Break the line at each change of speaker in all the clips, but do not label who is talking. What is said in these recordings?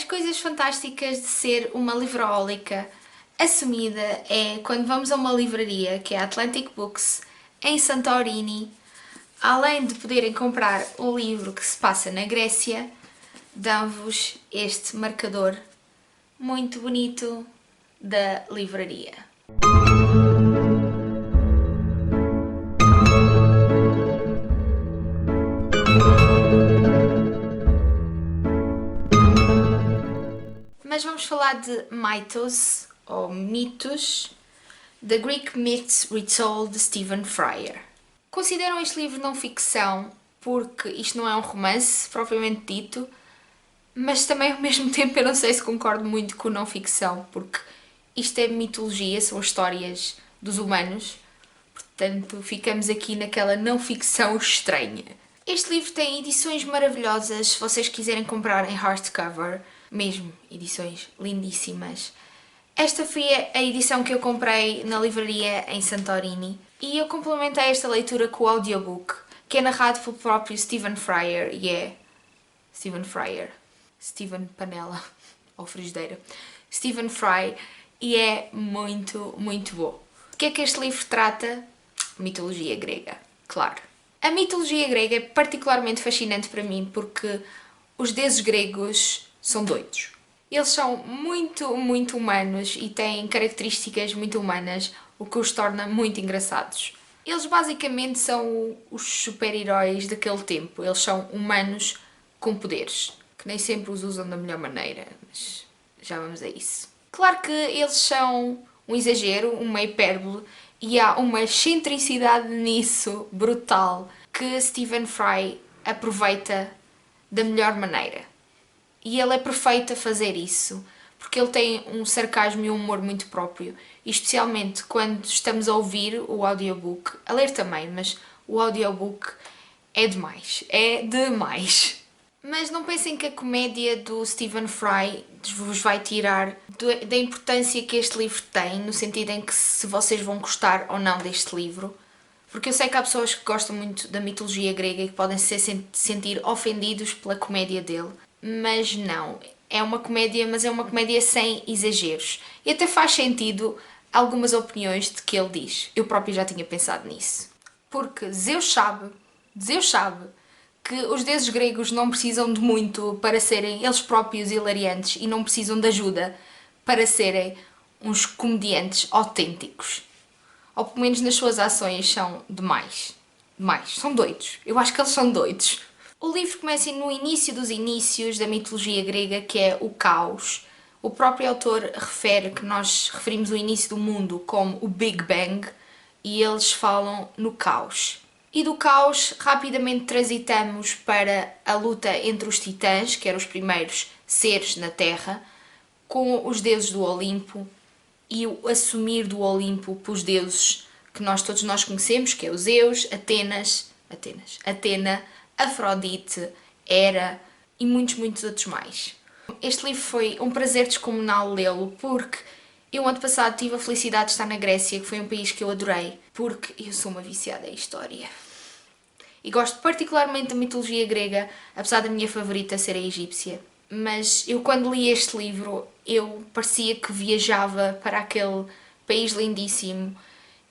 As coisas fantásticas de ser uma livroholica assumida é quando vamos a uma livraria, que é a Atlantic Books, em Santorini, além de poderem comprar o livro que se passa na Grécia, dão-vos este marcador muito bonito da livraria. Mas vamos falar de Mythos, ou Mitos, The Greek Myths Retold de Stephen Fry. Consideram este livro não ficção porque isto não é um romance, propriamente dito, mas também ao mesmo tempo eu não sei se concordo muito com não ficção, porque isto é mitologia, são histórias dos humanos, portanto ficamos aqui naquela não ficção estranha. Este livro tem edições maravilhosas, se vocês quiserem comprar em hardcover, mesmo edições lindíssimas. Esta foi a edição que eu comprei na livraria em Santorini e eu complementei esta leitura com o audiobook, que é narrado pelo próprio Stephen Fry, e é Stephen Panela, ou frigideira, Stephen Fry, e é muito, muito bom. O que é que este livro trata? Mitologia grega, claro. A mitologia grega é particularmente fascinante para mim porque os deuses gregos são doidos. Eles são muito, muito humanos e têm características muito humanas, o que os torna muito engraçados. Eles basicamente são os super-heróis daquele tempo. Eles são humanos com poderes, que nem sempre os usam da melhor maneira, mas já vamos a isso. Claro que eles são um exagero, uma hipérbole, e há uma excentricidade nisso brutal que Stephen Fry aproveita da melhor maneira. E ele é perfeito a fazer isso, porque ele tem um sarcasmo e um humor muito próprio, e especialmente quando estamos a ouvir o audiobook, a ler também, mas o audiobook é demais, é demais. Mas não pensem que a comédia do Stephen Fry vos vai tirar da importância que este livro tem, no sentido em que se vocês vão gostar ou não deste livro, porque eu sei que há pessoas que gostam muito da mitologia grega e que podem se sentir ofendidos pela comédia dele, mas não. É uma comédia, mas é uma comédia sem exageros. E até faz sentido algumas opiniões de que ele diz. Eu próprio já tinha pensado nisso. Porque Zeus sabe que os deuses gregos não precisam de muito para serem eles próprios hilariantes e não precisam de ajuda para serem uns comediantes autênticos. Ou pelo menos nas suas ações são demais. São doidos. Eu acho que eles são doidos. O livro começa no início dos inícios da mitologia grega, que é o caos. O próprio autor refere que nós referimos o início do mundo como o Big Bang e eles falam no caos. E do caos rapidamente transitamos para a luta entre os titãs, que eram os primeiros seres na Terra, com os deuses do Olimpo e o assumir do Olimpo pelos deuses que todos nós conhecemos, que é o Zeus, Atena, Afrodite, Hera e muitos, muitos outros mais. Este livro foi um prazer descomunal lê-lo porque eu ano passado tive a felicidade de estar na Grécia, que foi um país que eu adorei, porque eu sou uma viciada em história. E gosto particularmente da mitologia grega, apesar da minha favorita ser a egípcia. Mas eu quando li este livro, eu parecia que viajava para aquele país lindíssimo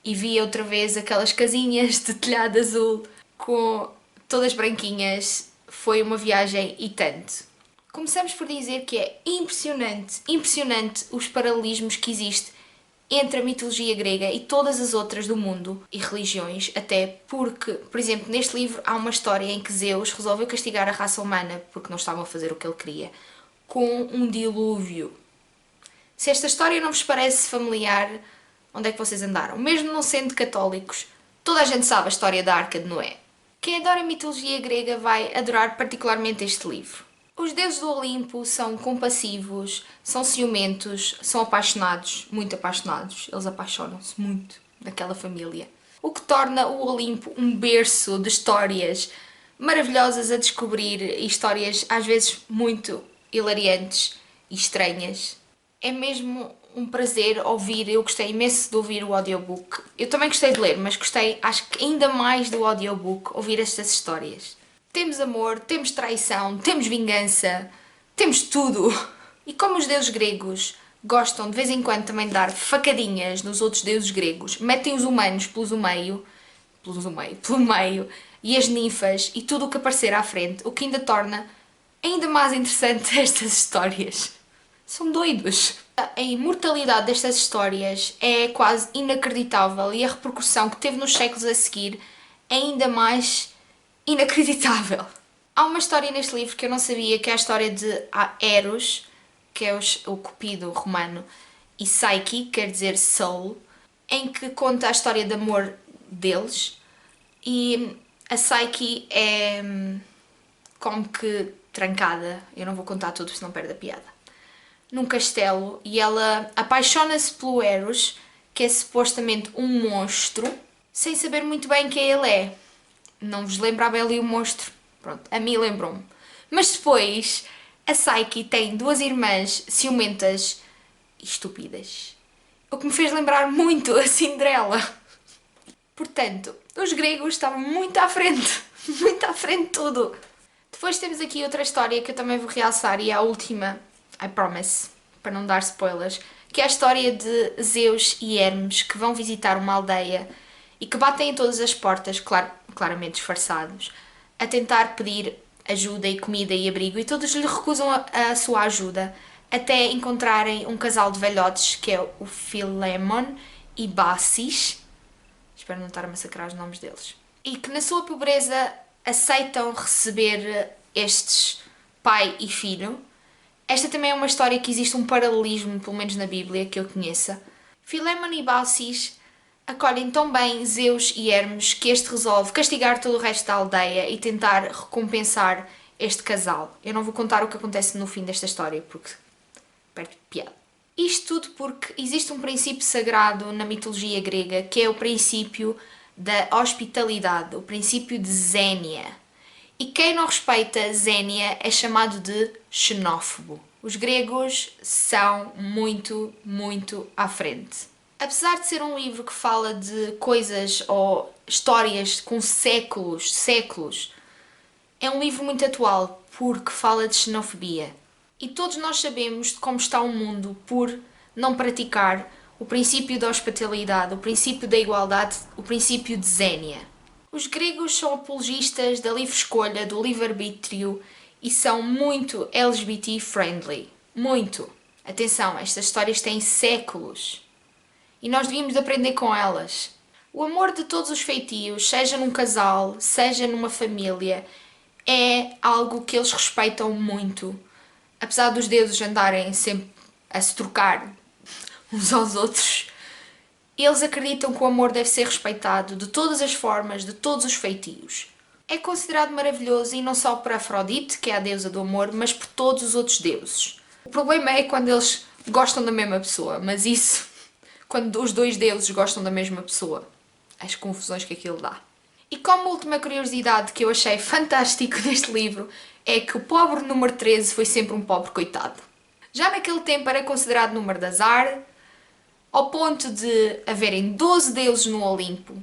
e via outra vez aquelas casinhas de telhado azul com todas branquinhas. Foi uma viagem e tanto. Começamos por dizer que é impressionante os paralelismos que existem entre a mitologia grega e todas as outras do mundo e religiões, até porque, por exemplo, neste livro há uma história em que Zeus resolveu castigar a raça humana porque não estavam a fazer o que ele queria, com um dilúvio. Se esta história não vos parece familiar, onde é que vocês andaram? Mesmo não sendo católicos, toda a gente sabe a história da Arca de Noé. Quem adora a mitologia grega vai adorar particularmente este livro. Os deuses do Olimpo são compassivos, são ciumentos, são apaixonados, muito apaixonados. Eles apaixonam-se muito daquela família. O que torna o Olimpo um berço de histórias maravilhosas a descobrir e histórias às vezes muito hilariantes e estranhas. É mesmo um prazer ouvir, eu gostei imenso de ouvir o audiobook. Eu também gostei de ler, mas gostei, acho que ainda mais do audiobook, ouvir estas histórias. Temos amor, temos traição, temos vingança, temos tudo. E como os deuses gregos gostam de vez em quando também de dar facadinhas nos outros deuses gregos, metem os humanos pelo meio, e as ninfas e tudo o que aparecer à frente, o que ainda torna ainda mais interessante estas histórias. São doidos. A imortalidade destas histórias é quase inacreditável e a repercussão que teve nos séculos a seguir é ainda mais inacreditável. Há uma história neste livro que eu não sabia, que é a história de Eros, que é o cupido romano, e Psyche, quer dizer soul, em que conta a história de amor deles, e a Psyche é como que trancada, eu não vou contar tudo senão perde a piada, num castelo, e ela apaixona-se pelo Eros, que é supostamente um monstro, sem saber muito bem quem ele é. Não vos lembra a Bela e o Monstro? Pronto, a mim lembrou-me. Mas depois, a Psyche tem duas irmãs ciumentas e estúpidas. O que me fez lembrar muito a Cinderela. Portanto, os gregos estavam muito à frente de tudo. Depois temos aqui outra história que eu também vou realçar, e é a última, I promise, para não dar spoilers, que é a história de Zeus e Hermes, que vão visitar uma aldeia e que batem em todas as portas, claramente disfarçados, a tentar pedir ajuda e comida e abrigo, e todos lhe recusam a sua ajuda, até encontrarem um casal de velhotes, que é o Philemon e Bassis, espero não estar a massacrar os nomes deles, e que na sua pobreza aceitam receber estes pai e filho. Esta também é uma história que existe um paralelismo, pelo menos na Bíblia, que eu conheça. Philemon e Bassis acolhem tão bem Zeus e Hermes que este resolve castigar todo o resto da aldeia e tentar recompensar este casal. Eu não vou contar o que acontece no fim desta história, porque perde piada. Isto tudo porque existe um princípio sagrado na mitologia grega, que é o princípio da hospitalidade, o princípio de Zénia. E quem não respeita Zénia é chamado de xenófobo. Os gregos são muito, muito à frente. Apesar de ser um livro que fala de coisas ou histórias com séculos, é um livro muito atual porque fala de xenofobia. E todos nós sabemos de como está o mundo por não praticar o princípio da hospitalidade, o princípio da igualdade, o princípio de Zénia. Os gregos são apologistas da livre escolha, do livre-arbítrio e são muito LGBT-friendly. Muito! Atenção, estas histórias têm séculos. E nós devíamos aprender com elas. O amor de todos os feitios, seja num casal, seja numa família, é algo que eles respeitam muito. Apesar dos deuses andarem sempre a se trocar uns aos outros, eles acreditam que o amor deve ser respeitado de todas as formas, de todos os feitios. É considerado maravilhoso e não só por Afrodite, que é a deusa do amor, mas por todos os outros deuses. O problema é quando eles gostam da mesma pessoa, mas isso, quando os dois deuses gostam da mesma pessoa, as confusões que aquilo dá. E como última curiosidade que eu achei fantástico neste livro é que o pobre número 13 foi sempre um pobre coitado. Já naquele tempo era considerado número de azar, ao ponto de haverem 12 deuses no Olimpo,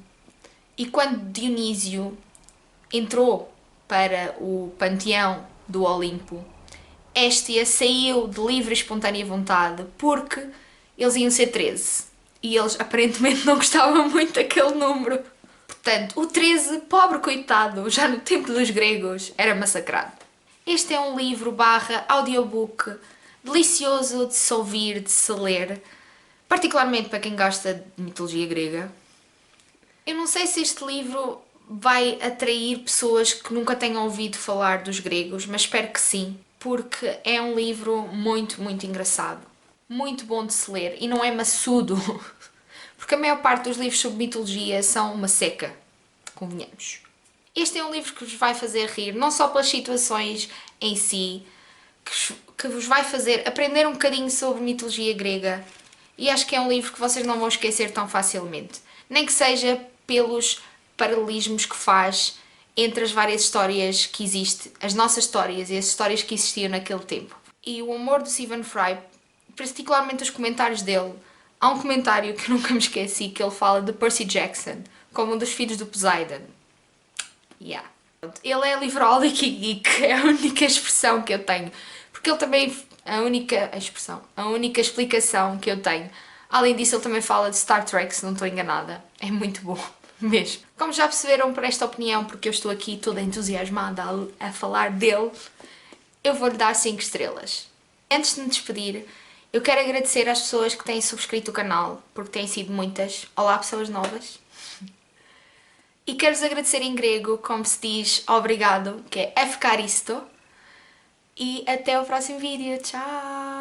e quando Dionísio entrou para o panteão do Olimpo, Héstia saiu de livre e espontânea vontade porque eles iam ser 13. E eles aparentemente não gostavam muito daquele número. Portanto, o 13, pobre coitado, já no tempo dos gregos, era massacrado. Este é um livro / audiobook delicioso de se ouvir, de se ler, particularmente para quem gosta de mitologia grega. Eu não sei se este livro vai atrair pessoas que nunca tenham ouvido falar dos gregos, mas espero que sim, porque é um livro muito, muito engraçado. Muito bom de se ler e não é maçudo, porque a maior parte dos livros sobre mitologia são uma seca, convenhamos. Este é um livro que vos vai fazer rir, não só pelas situações em si, que vos vai fazer aprender um bocadinho sobre mitologia grega, e acho que é um livro que vocês não vão esquecer tão facilmente, nem que seja pelos paralelismos que faz entre as várias histórias que existem, as nossas histórias e as histórias que existiam naquele tempo. E o humor do Stephen Fry, particularmente os comentários dele. Há um comentário que eu nunca me esqueci, que ele fala de Percy Jackson como um dos filhos do Poseidon. Ele é livrólico e geek, é a única expressão que eu tenho. Porque ele também a única expressão, a única explicação que eu tenho. Além disso, ele também fala de Star Trek, se não estou enganada. É muito bom, mesmo. Como já perceberam por esta opinião, porque eu estou aqui toda entusiasmada a falar dele, eu vou-lhe dar 5 estrelas. Antes de me despedir, eu quero agradecer às pessoas que têm subscrito o canal, porque têm sido muitas. Olá, pessoas novas. E quero-vos agradecer em grego, como se diz obrigado, que é efkaristo. E até o próximo vídeo. Tchau!